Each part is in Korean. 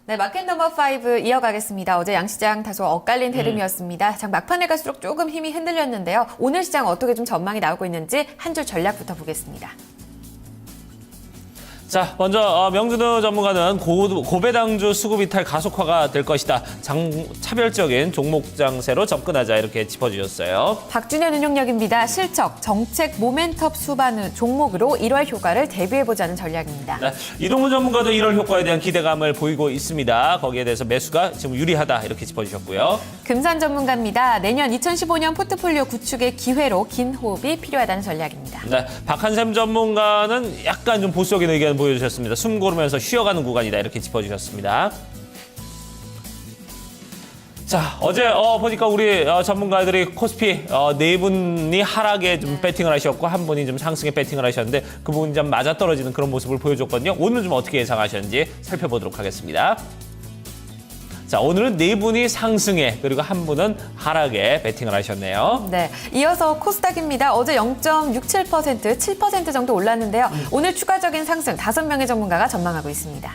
네, 마켓 넘버 5 이어가겠습니다. 어제 양시장 다소 엇갈린 흐름이었습니다. 장 막판에 갈수록 조금 힘이 흔들렸는데요. 오늘 시장 어떻게 좀 전망이 나오고 있는지 한 줄 전략부터 보겠습니다. 자, 먼저 명준우 전문가는 고배당주 수급 이탈 가속화가 될 것이다. 차별적인 종목 장세로 접근하자 이렇게 짚어주셨어요. 박준현 운용력입니다. 실적, 정책, 모멘텀 수반 종목으로 1월 효과를 대비해보자는 전략입니다. 네, 이동훈 전문가도 1월 효과에 대한 기대감을 보이고 있습니다. 거기에 대해서 매수가 지금 유리하다 이렇게 짚어주셨고요. 금산 전문가입니다. 내년 2015년 포트폴리오 구축의 기회로 긴 호흡이 필요하다는 전략입니다. 네, 박한샘 전문가는 약간 좀 보수적인 의견 보여주셨습니다. 숨 고르면서 쉬어가는 구간이다 이렇게 짚어주셨습니다. 자, 어제 보니까 우리 전문가들이 코스피 네 분이 하락에 좀 배팅을 하셨고 한 분이 좀 상승에 배팅을 하셨는데 그 부분이 좀 맞아떨어지는 그런 모습을 보여줬거든요. 오늘 좀 어떻게 예상하셨는지 살펴보도록 하겠습니다. 자, 오늘은 네 분이 상승에 그리고 한 분은 하락에 배팅을 하셨네요. 네, 이어서 코스닥입니다. 어제 0.67%, 7% 정도 올랐는데요. 오늘 추가적인 상승 5명의 전문가가 전망하고 있습니다.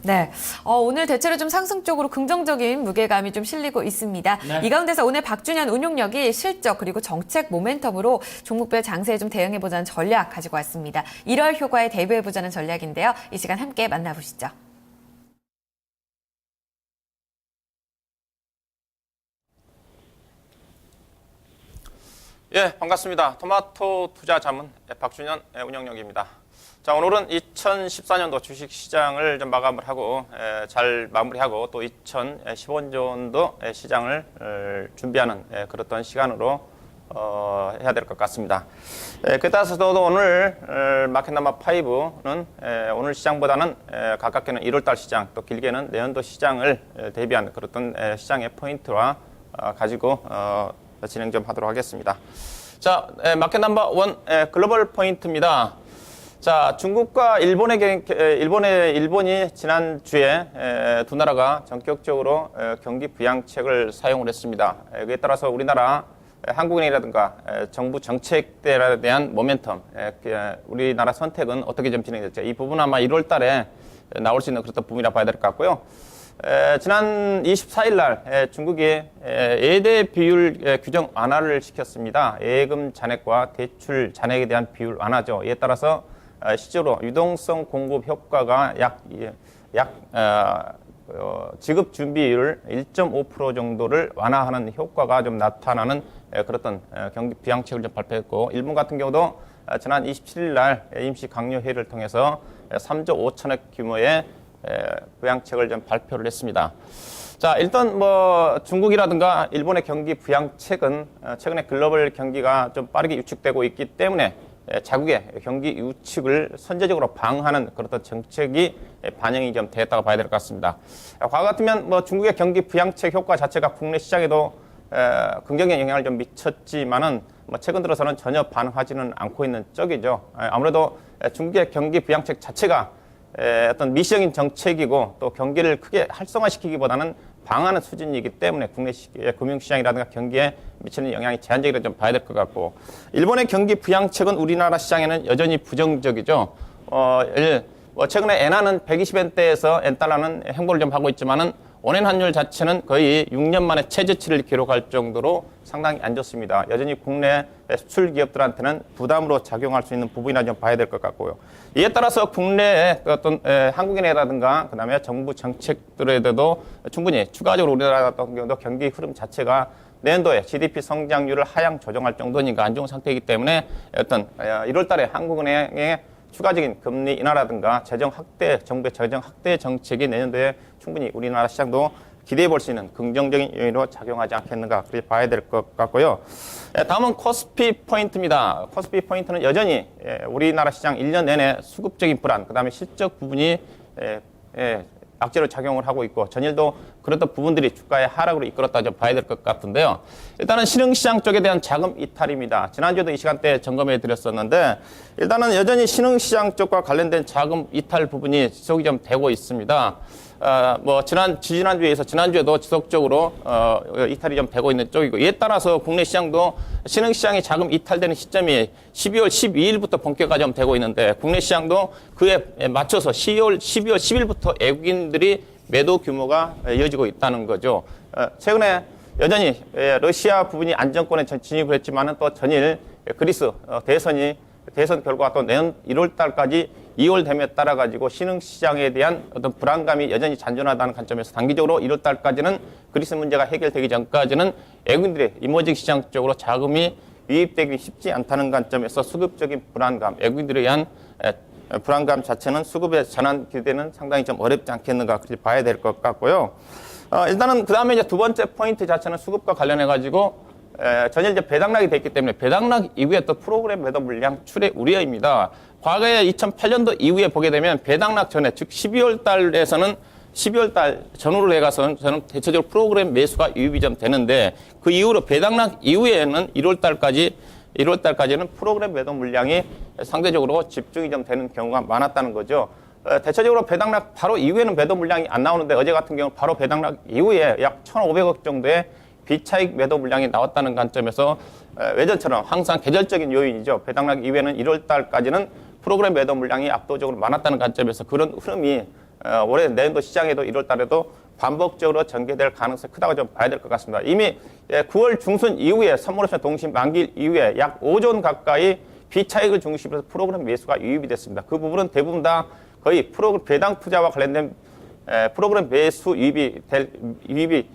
네, 오늘 대체로 좀 상승 쪽으로 긍정적인 무게감이 좀 실리고 있습니다. 네. 이 가운데서 오늘 박준현 운용력이 실적 그리고 정책 모멘텀으로 종목별 장세에 좀 대응해보자는 전략 가지고 왔습니다. 1월 효과에 대비해보자는 전략인데요. 이 시간 함께 만나보시죠. 예, 반갑습니다. 토마토 투자 자문 박준현 운영력입니다. 자, 오늘은 2014년도 주식시장을 좀 마감을 하고 잘 마무리하고 또 2015년도 시장을 준비하는 그렇던 시간으로 해야 될 것 같습니다. 그에 따라서도 오늘 마켓 넘버 5는 오늘 시장보다는 가깝게는 1월달 시장 또 길게는 내년도 시장을 대비한 그렇던 시장의 포인트와 가지고 진행 좀 하도록 하겠습니다. 자, 마켓 넘버 1 글로벌 포인트입니다. 자, 중국과 일본이 지난주에 두 나라가 전격적으로 경기 부양책을 사용을 했습니다. 그에 따라서 우리나라 한국은행이라든가 정부 정책들에 대한 모멘텀, 우리나라 선택은 어떻게 좀 진행될지 이 부분은 아마 1월 달에 나올 수 있는 그런 부분이라 봐야 될 것 같고요. 지난 24일 날 중국이 예대 비율 규정 완화를 시켰습니다. 예금 잔액과 대출 잔액에 대한 비율 완화죠. 이에 따라서 실제로 유동성 공급 효과가 지급 준비율 1.5% 정도를 완화하는 효과가 좀 나타나는 그렇던 경기 부양책을 좀 발표했고, 일본 같은 경우도 지난 27일 날 임시 강요 회의를 통해서 3조 5천억 규모의 부양책을 좀 발표를 했습니다. 자, 일단 중국이라든가 일본의 경기 부양책은 최근에 글로벌 경기가 좀 빠르게 유축되고 있기 때문에 자국의 경기 유축을 선제적으로 방어하는 그런 정책이 반영이 좀 됐다고 봐야 될 것 같습니다. 과거 같으면 중국의 경기 부양책 효과 자체가 국내 시장에도 긍정적인 영향을 좀 미쳤지만은 최근 들어서는 전혀 반응하지는 않고 있는 쪽이죠. 아무래도 중국의 경기 부양책 자체가 어떤 미시적인 정책이고 또 경기를 크게 활성화시키기보다는 방어하는 수준이기 때문에 국내 금융시장이라든가 경기에 미치는 영향이 제한적이라 좀 봐야 될 것 같고, 일본의 경기 부양책은 우리나라 시장에는 여전히 부정적이죠. 최근에 엔화는 120엔대에서 엔달러는 행보를 좀 하고 있지만은 원엔 환율 자체는 거의 6년 만에 최저치를 기록할 정도로 상당히 안 좋습니다. 여전히 국내 수출 기업들한테는 부담으로 작용할 수 있는 부분이라 좀 봐야 될 것 같고요. 이에 따라서 국내의 어떤 한국인이라든가 그다음에 정부 정책들에도 충분히 추가적으로 우리나라 같은 경우도 경기 흐름 자체가 내년도에 GDP 성장률을 하향 조정할 정도니까 안 좋은 상태이기 때문에 어떤 1월 달에 한국은행의 추가적인 금리 인하라든가 정부의 재정 확대 정책이 내년도에 충분히 우리나라 시장도 기대해 볼 수 있는 긍정적인 요인으로 작용하지 않겠는가 그렇게 봐야 될 것 같고요. 다음은 코스피 포인트입니다. 코스피 포인트는 여전히 우리나라 시장 1년 내내 수급적인 불안, 그다음에 실적 부분이 악재로 작용을 하고 있고 전일도 그랬던 부분들이 주가의 하락으로 이끌었다 좀 봐야 될 것 같은데요. 일단은 신흥시장 쪽에 대한 자금 이탈입니다. 지난주에도 이 시간대에 점검해 드렸었는데 일단은 여전히 신흥시장 쪽과 관련된 자금 이탈 부분이 지속이 좀 되고 있습니다. 지난주에도 지속적으로 이탈이 좀 되고 있는 쪽이고, 이에 따라서 국내 시장도 신흥시장이 자금 이탈되는 시점이 12월 12일부터 본격화 좀 되고 있는데, 국내 시장도 그에 맞춰서 12월 10일부터 외국인들이 매도 규모가 이어지고 있다는 거죠. 최근에 여전히 러시아 부분이 안정권에 진입을 했지만은 또 전일 그리스 대선 결과가 또 내년 1월 달까지 2월 됨에 따라 가지고 신흥시장에 대한 어떤 불안감이 여전히 잔존하다는 관점에서 단기적으로 1월 달까지는 그리스 문제가 해결되기 전까지는 외국인들의 이머징 시장 쪽으로 자금이 유입되기 쉽지 않다는 관점에서 수급적인 불안감, 외국인들에 의한 불안감 자체는 수급의 전환 기대는 상당히 좀 어렵지 않겠는가 그렇게 봐야 될 것 같고요. 일단은 그 다음에 이제 두 번째 포인트 자체는 수급과 관련해 가지고 전일 이제 배당락이 됐기 때문에 배당락 이후에 또 프로그램 매도 물량 출회 우려입니다. 과거에 2008년도 이후에 보게 되면 배당락 전에, 즉 12월 달에서는 12월 달 전후로 해가서는 저는 대체적으로 프로그램 매수가 유입이 좀 되는데, 그 이후로 배당락 이후에는 1월 달까지는 프로그램 매도 물량이 상대적으로 집중이 좀 되는 경우가 많았다는 거죠. 대체적으로 배당락 바로 이후에는 매도 물량이 안 나오는데, 어제 같은 경우 바로 배당락 이후에 약 1,500억 정도의 비차익 매도 물량이 나왔다는 관점에서 예전처럼 항상 계절적인 요인이죠. 배당락 이후에는 1월 달까지는 프로그램 매도 물량이 압도적으로 많았다는 관점에서 그런 흐름이 올해 내년도 시장에도 1월 달에도 반복적으로 전개될 가능성이 크다고 좀 봐야 될 것 같습니다. 이미 9월 중순 이후에 선물옵션 동시 만기 이후에 약 5조 원 가까이 비차익을 중심으로 해서 프로그램 매수가 유입이 됐습니다. 그 부분은 대부분 다 거의 배당 투자와 관련된 프로그램 매수 유입이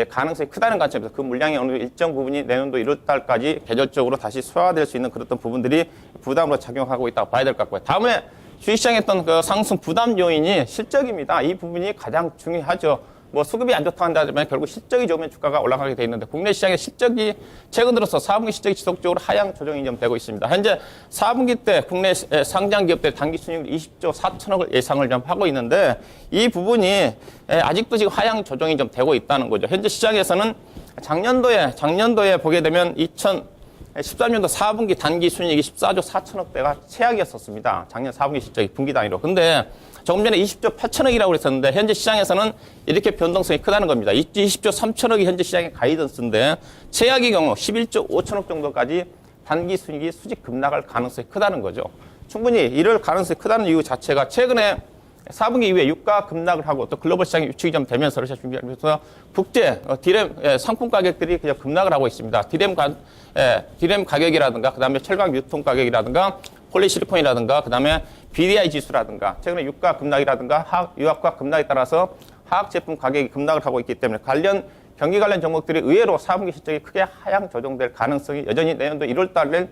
가능성이 크다는 관점에서 그 물량이 어느 일정 부분이 내년도 1월 달까지 계절적으로 다시 소화될 수 있는 그런 부분들이 부담으로 작용하고 있다고 봐야 될 것 같고요. 다음에 주식시장에 했던 그 상승 부담 요인이 실적입니다. 이 부분이 가장 중요하죠. 뭐 수급이 안 좋다고 한다면 결국 실적이 좋으면 주가가 올라가게 돼 있는데, 국내 시장의 실적이 최근 들어서 4분기 실적이 지속적으로 하향 조정이 좀 되고 있습니다. 현재 4분기 때 국내 상장 기업들 단기 순이익 20조 4천억을 예상을 좀 하고 있는데, 이 부분이 아직도 지금 하향 조정이 좀 되고 있다는 거죠. 현재 시장에서는 작년도에 보게 되면 2013년도 4분기 단기 순이익이 14조 4천억대가 최악이었었습니다. 작년 4분기 실적이 분기 단위로. 근데 조금 전에 20조 8천억이라고 그랬었는데, 현재 시장에서는 이렇게 변동성이 크다는 겁니다. 20조 3천억이 현재 시장의 가이던스인데, 최악의 경우 11조 5천억 정도까지 단기 순이익이 수직 급락할 가능성이 크다는 거죠. 충분히 이럴 가능성이 크다는 이유 자체가 최근에 4분기 이후에 유가 급락을 하고 또 글로벌 시장이 위축이 좀 되면서 러시아 준비하면서 국제 디램 상품 가격들이 그냥 급락을 하고 있습니다. 디램 가격이라든가, 그다음에 철강 유통 가격이라든가, 폴리실리콘이라든가, 그다음에 BDI 지수라든가, 최근에 유가 급락이라든가 유학과 급락에 따라서 화학 제품 가격이 급락을 하고 있기 때문에 경기 관련 종목들이 의외로 4분기 실적이 크게 하향 조정될 가능성이 여전히 내년도 1월 달에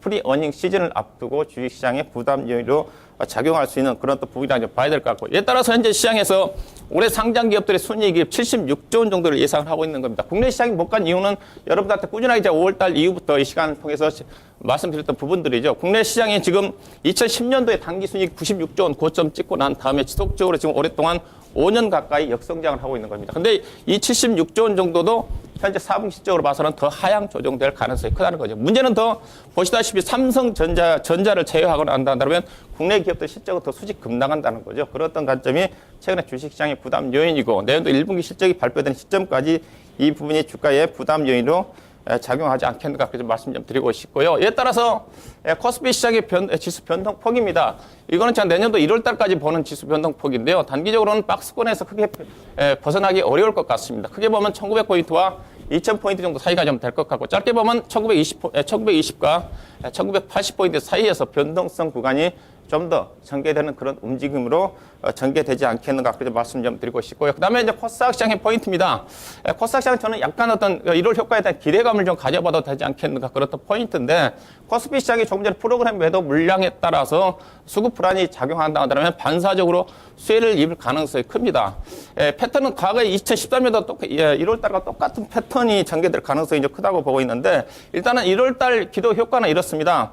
프리 어닝 시즌을 앞두고 주식시장의 부담 요인으로 작용할 수 있는 그런 또 부분이라고 봐야 될 것 같고, 이에 따라서 현재 시장에서 올해 상장 기업들의 순이익이 76조 원 정도를 예상을 하고 있는 겁니다. 국내 시장이 못 간 이유는 여러분들한테 꾸준하게 이제 5월 달 이후부터 이 시간을 통해서 말씀드렸던 부분들이죠. 국내 시장이 지금 2010년도에 단기 순이익 96조 원 고점 찍고 난 다음에 지속적으로 지금 오랫동안 5년 가까이 역성장을 하고 있는 겁니다. 근데 이 76조 원 정도도 현재 4분기 실적으로 봐서는 더 하향 조정될 가능성이 크다는 거죠. 문제는 더 보시다시피 삼성전자를 제외하고 난다면 국내 기업들 실적은 더 수직 급락한다는 거죠. 그런 어떤 관점이 최근에 주식시장의 부담 요인이고, 내년도 1분기 실적이 발표되는 시점까지 이 부분이 주가의 부담 요인으로 작용하지 않겠는가 그렇게 말씀 좀 드리고 싶고요. 이에 따라서 코스피 시장의 지수 변동폭입니다. 이거는 제가 내년도 1월 달까지 보는 지수 변동폭인데요. 단기적으로는 박스권에서 크게 벗어나기 어려울 것 같습니다. 크게 보면 1900포인트와 2000포인트 정도 사이가 좀 될 것 같고, 짧게 보면 1920과 1980포인트 사이에서 변동성 구간이 좀 더 전개되는 그런 움직임으로 전개되지 않겠는가 그렇게 말씀 좀 드리고 싶고요. 그 다음에 이제 코스닥 시장의 포인트입니다. 코스닥 시장은 저는 약간 어떤 1월 효과에 대한 기대감을 좀 가져봐도 되지 않겠는가 그런 포인트인데, 코스피 시장이 조금 전에 프로그램 매도 물량에 따라서 수급 불안이 작용한다면 반사적으로 수혜를 입을 가능성이 큽니다. 패턴은 과거에 2013년도 1월 달과 똑같은 패턴이 전개될 가능성이 좀 크다고 보고 있는데, 일단은 1월 달 기도 효과는 이렇습니다.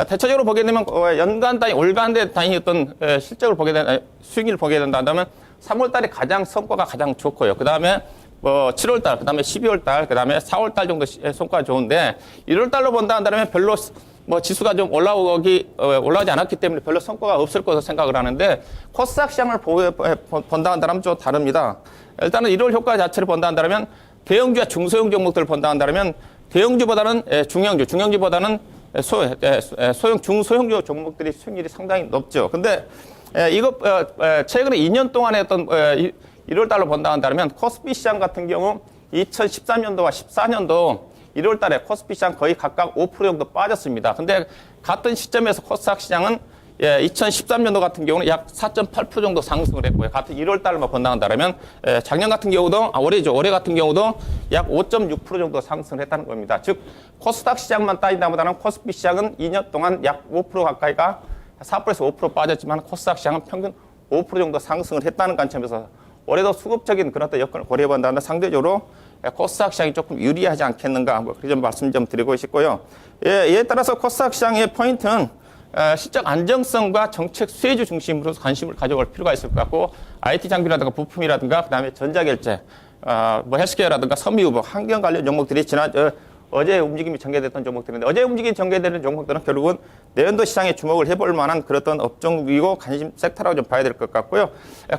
대체적으로 보게 되면 연간 단위, 월간 단위 어떤 실적을 보게 되는 수익을 보게 된다면 3월 달에 가장 성과가 가장 좋고요. 그 다음에 7월 달, 그 다음에 12월 달, 그 다음에 4월 달 정도 성과가 좋은데, 1월 달로 본다 한다면 별로 뭐 지수가 좀 올라오지 않았기 때문에 별로 성과가 없을 것으로 생각을 하는데 코스닥 시장을 본다 한다면 좀 다릅니다. 일단은 1월 효과 자체를 본다 한다면 대형주와 중소형 종목들을 본다 한다면 대형주보다는 중형주보다는 소형, 중소형주 종목들이 수익률이 상당히 높죠. 근데 이거 최근에 2년 동안에 했던 1월 달로 본다 한다면 코스피 시장 같은 경우 2013년도와 14년도 1월 달에 코스피 시장 거의 각각 5% 정도 빠졌습니다. 근데 같은 시점에서 코스닥 시장은 2013년도 같은 경우는 약 4.8% 정도 상승을 했고요. 같은 1월 달만 본다 한다면 작년 같은 경우도 올해 같은 경우도 약 5.6% 정도 상승을 했다는 겁니다. 즉 코스닥 시장만 따진다보다는 코스피 시장은 2년 동안 약 5% 가까이가 4%에서 5% 빠졌지만 코스닥 시장은 평균 5% 정도 상승을 했다는 관점에서 올해도 수급적인 그런 어떤 여건을 고려해 본다면 상대적으로 코스닥 시장이 조금 유리하지 않겠는가 뭐 그런 말씀 좀 드리고 싶고요. 이에 따라서 코스닥 시장의 포인트는 실적 안정성과 정책 수혜주 중심으로 관심을 가져올 필요가 있을 것 같고 IT 장비라든가 부품이라든가 그다음에 전자결제, 뭐 헬스케어라든가 섬유, 뭐 환경 관련 종목들이 어제 움직임이 전개됐던 종목들인데 어제 움직임이 전개되는 종목들은 결국은 내년도 시장에 주목을 해볼 만한 그런 업종이고 관심 섹터라고 좀 봐야 될 것 같고요.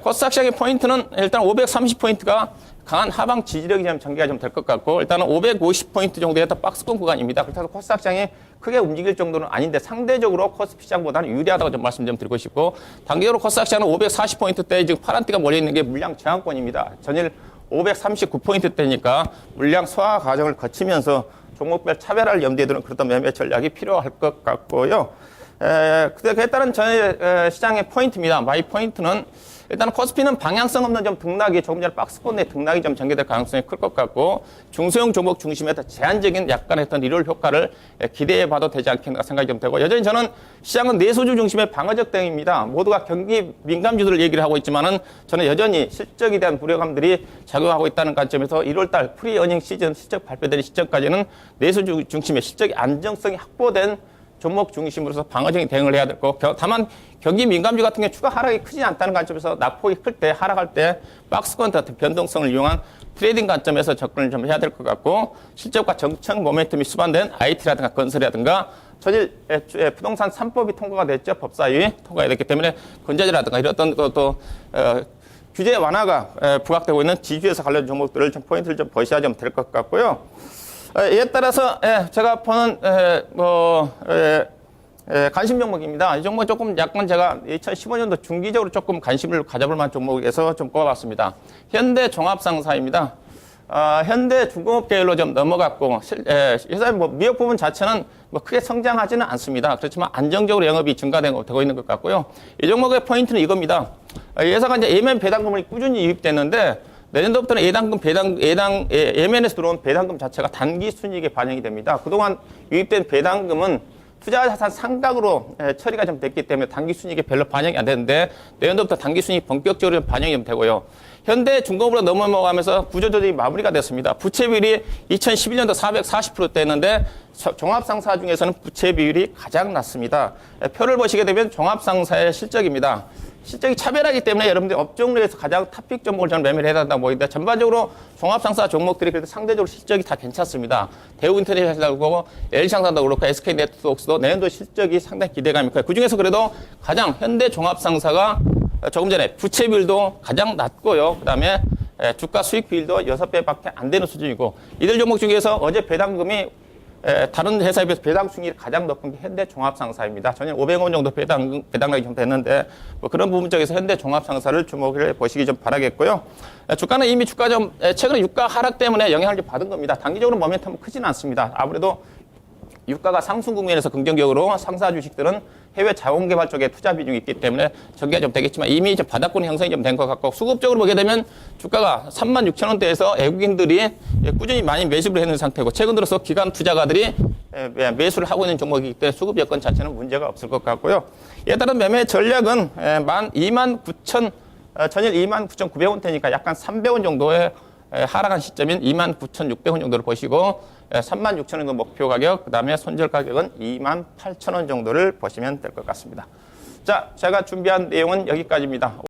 코스닥 시장의 포인트는 일단 530포인트가 강한 하방 지지력이 좀 전개가 좀 될 것 같고 일단은 550포인트 정도의 박스권 구간입니다. 그래서 코스닥 시장이 크게 움직일 정도는 아닌데 상대적으로 코스피 시장보다는 유리하다고 좀 말씀 좀 드리고 싶고 단기적으로 코스닥 시장은 540포인트대에 지금 파란띠가 몰려있는 게 물량 저항권입니다. 전일 539포인트대니까 물량 소화 과정을 거치면서 종목별 차별화를 염두에 두는 그런 매매 전략이 필요할 것 같고요. 그에 따른 저의 시장의 포인트입니다. 마이 포인트는 일단 코스피는 방향성 없는 좀 등락이 조금 전에 박스권 내 등락이 좀 전개될 가능성이 클 것 같고 중소형 종목 중심의 제한적인 약간의 어떤 1월 효과를 기대해 봐도 되지 않겠나 생각이 좀 되고 여전히 저는 시장은 내수주 중심의 방어적 대응입니다. 모두가 경기 민감주들을 얘기를 하고 있지만은 저는 여전히 실적에 대한 불안감들이 작용하고 있다는 관점에서 1월 달 프리 어닝 시즌 실적 발표되는 시점까지는 내수주 중심의 실적의 안정성이 확보된 종목 중심으로서 방어적인 대응을 해야 될 거고 다만 경기 민감주 같은 경우 추가 하락이 크지 않다는 관점에서 낙폭이 클 때 하락할 때 박스권 같은 변동성을 이용한 트레이딩 관점에서 접근을 좀 해야 될 것 같고 실적과 정책 모멘텀이 수반된 IT라든가 건설이라든가 전일 부동산 3법이 통과가 됐죠. 법사위 통과가 됐기 때문에 건자재라든가 이런 어떤 규제 완화가 부각되고 있는 지주에서 관련 종목들을 좀 포인트를 좀 보셔야 좀 될 것 같고요. 이에 따라서 제가 보는 관심 종목입니다. 이 종목 조금 약간 제가 2015년도 중기적으로 조금 관심을 가져볼 만한 종목에서 좀 꼽아봤습니다. 현대종합상사입니다. 현대 중공업 계열로 좀 넘어갔고 회사의 미역 부분 자체는 크게 성장하지는 않습니다. 그렇지만 안정적으로 영업이 증가되고 있는 것 같고요. 이 종목의 포인트는 이겁니다. 회사가 이제 예면 배당금이 꾸준히 유입됐는데 내년도부터는 예면에서 들어온 배당금 자체가 단기 순이익에 반영이 됩니다. 그동안 유입된 배당금은 투자 자산 상각으로 처리가 좀 됐기 때문에 단기 순이익에 별로 반영이 안 되는데 내년도부터 단기 순이익 본격적으로 반영이 좀 되고요. 현대 중공업으로 넘어가면서 구조조정이 마무리가 됐습니다. 부채 비율이 2011년도 440%대였는데 종합상사 중에서는 부채 비율이 가장 낮습니다. 표를 보시게 되면 종합상사의 실적입니다. 실적이 차별하기 때문에 여러분들 업종에서 가장 탑픽 종목을 저는 매매를 해야 된다고 보이는데 전반적으로 종합상사 종목들이 그래도 상대적으로 실적이 다 괜찮습니다. 대우인터내셔널도 그렇고 LG상사도 그렇고 SK네트워크스도 내년도 실적이 상당히 기대감이 커요. 그중에서 그래도 가장 현대종합상사가 조금 전에 부채 비율도 가장 낮고요. 그다음에 주가 수익 비율도 6배밖에 안 되는 수준이고 이들 종목 중에서 어제 배당금이 다른 회사에 비해서 배당 수익률이 가장 높은 게 현대종합상사입니다. 전년 500원 정도 배당락이 좀 됐는데 그런 부분 쪽에서 현대종합상사를 주목을 보시기 좀 바라겠고요. 주가는 이미 최근에 유가 하락 때문에 영향을 좀 받은 겁니다. 단기적으로 모멘텀은 크지는 않습니다. 아무래도 유가가 상승 국면에서 긍정적으로 상사 주식들은 해외 자원개발 쪽에 투자 비중이 있기 때문에 전개가 좀 되겠지만 이미 좀 바닥권 형성이 좀 된 것 같고 수급적으로 보게 되면 주가가 36,000원대에서 외국인들이 꾸준히 많이 매수를 했는 상태고 최근 들어서 기관 투자가들이 매수를 하고 있는 종목이기 때문에 수급 여건 자체는 문제가 없을 것 같고요. 이에 따른 매매 전략은 전일 29,900원대니까 약간 300원 정도의 하락한 시점인 29,600원 정도를 보시고 36,000원 정도 목표 가격, 그 다음에 손절 가격은 28,000원 정도를 보시면 될 것 같습니다. 자, 제가 준비한 내용은 여기까지입니다.